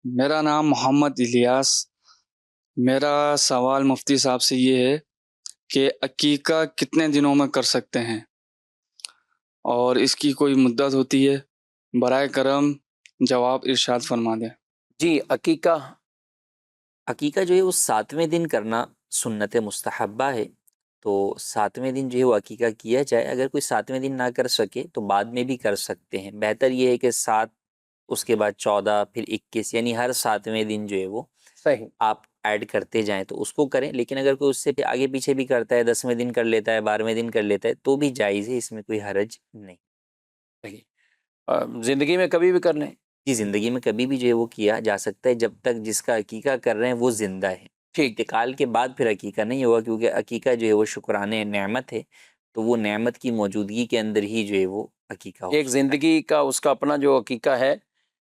میرا نام محمد الیاس۔ میرا سوال مفتی صاحب سے یہ ہے کہ عقیقہ کتنے دنوں میں کر سکتے ہیں اور اس کی کوئی مدت ہوتی ہے؟ برائے کرم جواب ارشاد فرما دیں۔ جی، عقیقہ جو ہے وہ 7ویں دن کرنا سنت مستحبہ ہے، تو 7ویں دن جو ہے وہ عقیقہ کیا جائے۔ اگر کوئی 7ویں دن نہ کر سکے تو بعد میں بھی کر سکتے ہیں۔ بہتر یہ ہے کہ 7، اس کے بعد 14، پھر 21، یعنی ہر 7ویں دن جو ہے وہ صحیح آپ ایڈ کرتے جائیں تو اس کو کریں۔ لیکن اگر کوئی اس سے آگے پیچھے بھی کرتا ہے، 10ویں دن کر لیتا ہے، 12ویں دن کر لیتا ہے، تو بھی جائز ہے، اس میں کوئی حرج نہیں۔ صحیح، زندگی میں کبھی بھی کر لیں۔ جی، زندگی میں کبھی بھی جو ہے وہ کیا جا سکتا ہے، جب تک جس کا عقیقہ کر رہے ہیں وہ زندہ ہے۔ ٹھیک، انتقال کے بعد پھر عقیقہ نہیں ہوگا، کیونکہ عقیقہ جو ہے وہ شکرانے نعمت ہے، تو وہ نعمت کی موجودگی کے اندر ہی جو ہے وہ عقیقہ ہو ایک سکتا ہے۔ زندگی کا اس کا اپنا جو عقیقہ ہے،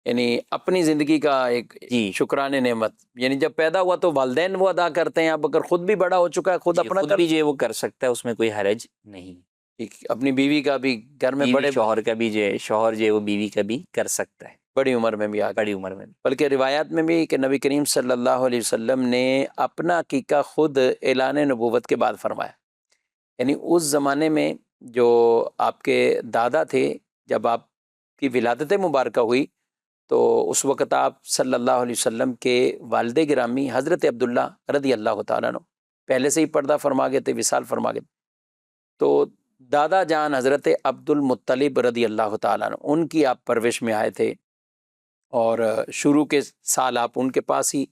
یعنی اپنی زندگی کا ایک جی شکرانے نعمت، یعنی جب پیدا ہوا تو والدین وہ ادا کرتے ہیں، اب اگر خود بھی بڑا ہو چکا ہے خود جی، اپنا خود کر، بھی جو ہے وہ کر سکتا ہے، اس میں کوئی حرج نہیں۔ ٹھیک، اپنی بیوی کا بھی، گھر میں بیوی بڑے شوہر کا بھی جو ہے، شوہر جو ہے وہ بیوی کا بھی کر سکتا ہے، بڑی عمر میں بھی آگے، بڑی عمر میں۔ بلکہ روایات میں بھی کہ نبی کریم صلی اللہ علیہ وسلم نے اپنا عقیقہ خود اعلان نبوت کے بعد فرمایا۔ یعنی اس زمانے میں جو آپ کے دادا تھے، جب آپ کی ولادت مبارکہ ہوئی تو اس وقت آپ صلی اللہ علیہ وسلم کے والد گرامی حضرت عبداللہ رضی اللہ تعالیٰ عنہ پہلے سے ہی پردہ فرما گئے تھے، وصال فرما گئے تھے، تو دادا جان حضرت عبد المطلب رضی اللہ تعالیٰ عنہ ان کی آپ پرورش میں آئے تھے، اور شروع کے سال آپ ان کے پاس ہی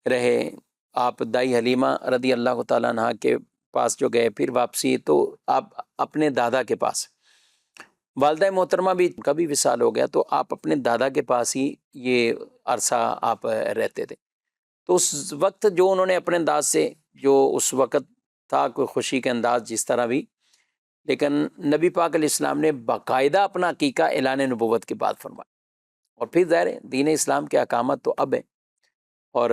رہے۔ آپ دائی حلیمہ رضی اللہ تعالیٰ عنہ کے پاس جو گئے، پھر واپسی تو آپ اپنے دادا کے پاس، والدہ محترمہ بھی کا بھی وصال ہو گیا، تو آپ اپنے دادا کے پاس ہی یہ عرصہ آپ رہتے تھے۔ تو اس وقت جو انہوں نے اپنے انداز سے، جو اس وقت تھا کوئی خوشی کے انداز جس طرح بھی، لیکن نبی پاک علیہ السلام نے باقاعدہ اپنا عقیقہ اعلان نبوت کے بعد فرمایا، اور پھر ظاہر ہے دین اسلام کے احکامات تو اب ہیں، اور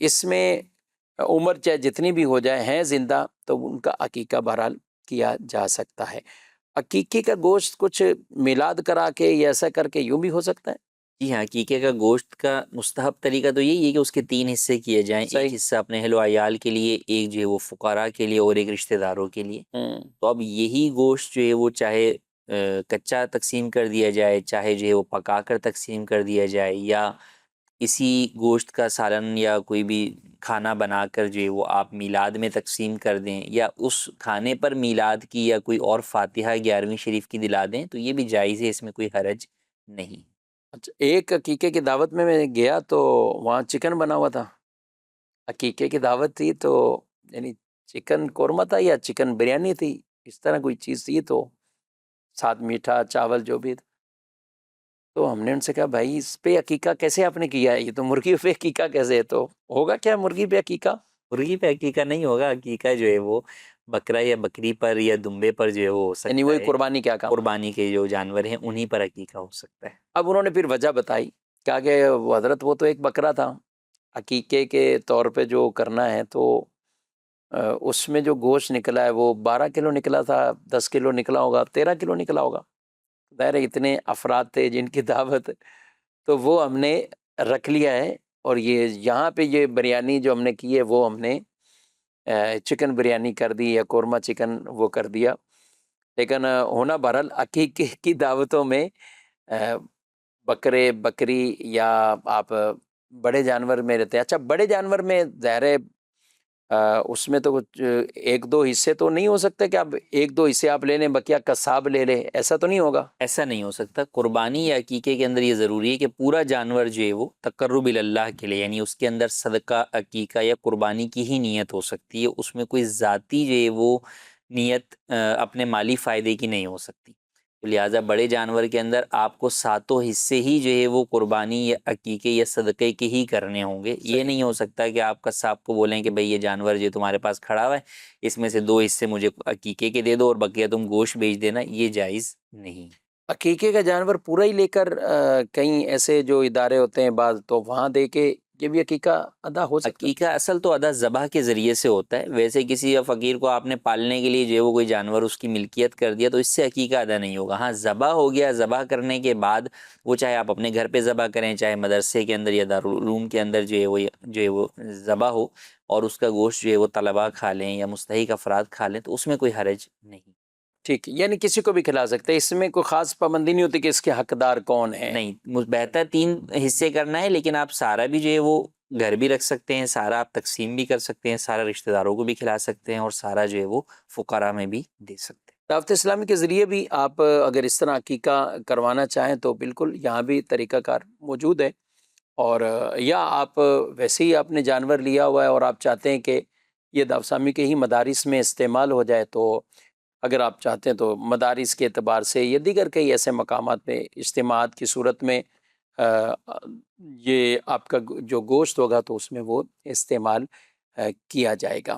اس میں عمر چاہے جتنی بھی ہو جائے، ہیں زندہ تو ان کا عقیقہ بہرحال کیا جا سکتا ہے۔ عقیقے کا گوشت کچھ میلاد کرا کے یا ایسا کر کے یوں بھی ہو سکتا ہے؟ جی ہاں، عقیقے کا گوشت کا مستحب طریقہ تو یہی ہے کہ اس کے 3 حصے کیے جائیں، صحیح، ایک حصہ اپنے اہل و عیال کے لیے، ایک جو ہے وہ فقراء کے لیے، اور ایک رشتہ داروں کے لیے۔ تو اب یہی گوشت جو ہے وہ چاہے کچا تقسیم کر دیا جائے، چاہے جو ہے وہ پکا کر تقسیم کر دیا جائے، یا اسی گوشت کا سالن یا کوئی بھی کھانا بنا کر جو ہے وہ آپ میلاد میں تقسیم کر دیں، یا اس کھانے پر میلاد کی یا کوئی اور فاتحہ 11ویں شریف کی دلا دیں، تو یہ بھی جائز ہے، اس میں کوئی حرج نہیں۔ اچھا، ایک عقیقے کی دعوت میں گیا تو وہاں چکن بنا ہوا تھا، عقیقے کی دعوت تھی تو یعنی چکن قورمہ تھا یا چکن بریانی تھی، اس طرح کوئی چیز تھی، تو ساتھ میٹھا چاول جو بھی تھا، تو ہم نے ان سے کہا بھائی اس پہ عقیقہ کیسے آپ نے کیا ہے، یہ تو مرغی پہ عقیقہ کیسے ہے، تو ہوگا کیا مرغی پہ عقیقہ؟ مرغی پہ عقیقہ نہیں ہوگا، عقیقہ جو ہے وہ بکرا یا بکری پر یا دمبے پر جو ہے وہ ہو یعنی سکتا وہی ہے، قربانی کیا کام؟ قربانی کے جو جانور ہیں انہی پر عقیقہ ہو سکتا ہے۔ اب انہوں نے پھر وجہ بتائی، کہا کہ وہ حضرت وہ تو ایک بکرا تھا، عقیقے کے طور پہ جو کرنا ہے تو اس میں جو گوشت نکلا ہے وہ 12 کلو نکلا تھا، 10 کلو نکلا ہوگا، 13 کلو نکلا ہوگا، ظاہر ہے اتنے افراد تھے جن کی دعوت، تو وہ ہم نے رکھ لیا ہے، اور یہ یہاں پہ یہ بریانی جو ہم نے کی ہے وہ ہم نے چکن بریانی کر دی یا قورمہ چکن وہ کر دیا، لیکن ہونا بہرحال عقیقے کی دعوتوں میں بکرے بکری یا آپ بڑے جانور میں رہتے ہیں۔ اچھا، بڑے جانور میں ظاہر ہے اس میں تو کچھ ایک دو حصے تو نہیں ہو سکتے کہ آپ ایک دو حصے آپ لے لیں، بقیہ قصاب لے لیں، ایسا تو نہیں ہوگا؟ ایسا نہیں ہو سکتا، قربانی یا عقیقے کے اندر یہ ضروری ہے کہ پورا جانور جو ہے وہ تقرب اللہ کے لیے، یعنی اس کے اندر صدقہ، عقیقہ یا قربانی کی ہی نیت ہو سکتی ہے، اس میں کوئی ذاتی جو ہے وہ نیت اپنے مالی فائدے کی نہیں ہو سکتی۔ تو لہٰذا بڑے جانور کے اندر آپ کو 7 حصے ہی جو ہے وہ قربانی یا عقیقے یا صدقے کے ہی کرنے ہوں گے۔ یہ نہیں ہو سکتا کہ آپ قصاب کو بولیں کہ بھئی یہ جانور جو تمہارے پاس کھڑا ہوا ہے اس میں سے 2 حصے مجھے عقیقے کے دے دو اور بقیہ تم گوشت بیچ دینا، یہ جائز نہیں۔ عقیقے کا جانور پورا ہی لے کر کہیں ایسے جو ادارے ہوتے ہیں بعض، تو وہاں دے کے یہ بھی عقیقہ ادا ہو سکتا ہے؟ عقیقہ اصل تو ادا ذبح کے ذریعے سے ہوتا ہے. ویسے کسی فقیر کو آپ نے پالنے کے لیے جو ہے وہ کوئی جانور اس کی ملکیت کر دیا تو اس سے عقیقہ ادا نہیں ہوگا. ہاں ذبح ہو گیا، ذبح کرنے کے بعد وہ چاہے آپ اپنے گھر پہ ذبح کریں، چاہے مدرسے کے اندر یا دارالعلوم کے اندر جو ہے وہ ذبح ہو اور اس کا گوشت جو ہے وہ طلباء کھا لیں یا مستحق افراد کھا لیں تو اس میں کوئی حرج نہیں. ٹھیک، یعنی کسی کو بھی کھلا سکتے ہیں، اس میں کوئی خاص پابندی نہیں ہوتی کہ اس کے حقدار کون ہیں؟ نہیں، بہتر 3 حصے کرنا ہے، لیکن آپ سارا بھی جو ہے وہ گھر بھی رکھ سکتے ہیں، سارا آپ تقسیم بھی کر سکتے ہیں، سارا رشتہ داروں کو بھی کھلا سکتے ہیں اور سارا جو ہے وہ فقراء میں بھی دے سکتے ہیں. دعوت اسلامی کے ذریعے بھی آپ اگر اس طرح عقیقہ کروانا چاہیں تو بالکل یہاں بھی طریقہ کار موجود ہے. اور یا آپ ویسے ہی آپ نے جانور لیا ہوا ہے اور آپ چاہتے ہیں کہ یہ دعوت اسلامی کے ہی مدارس میں استعمال ہو جائے، تو اگر آپ چاہتے ہیں تو مدارس کے اعتبار سے یا دیگر کئی ایسے مقامات پہ اجتماعات کی صورت میں یہ آپ کا جو گوشت ہوگا تو اس میں وہ استعمال کیا جائے گا.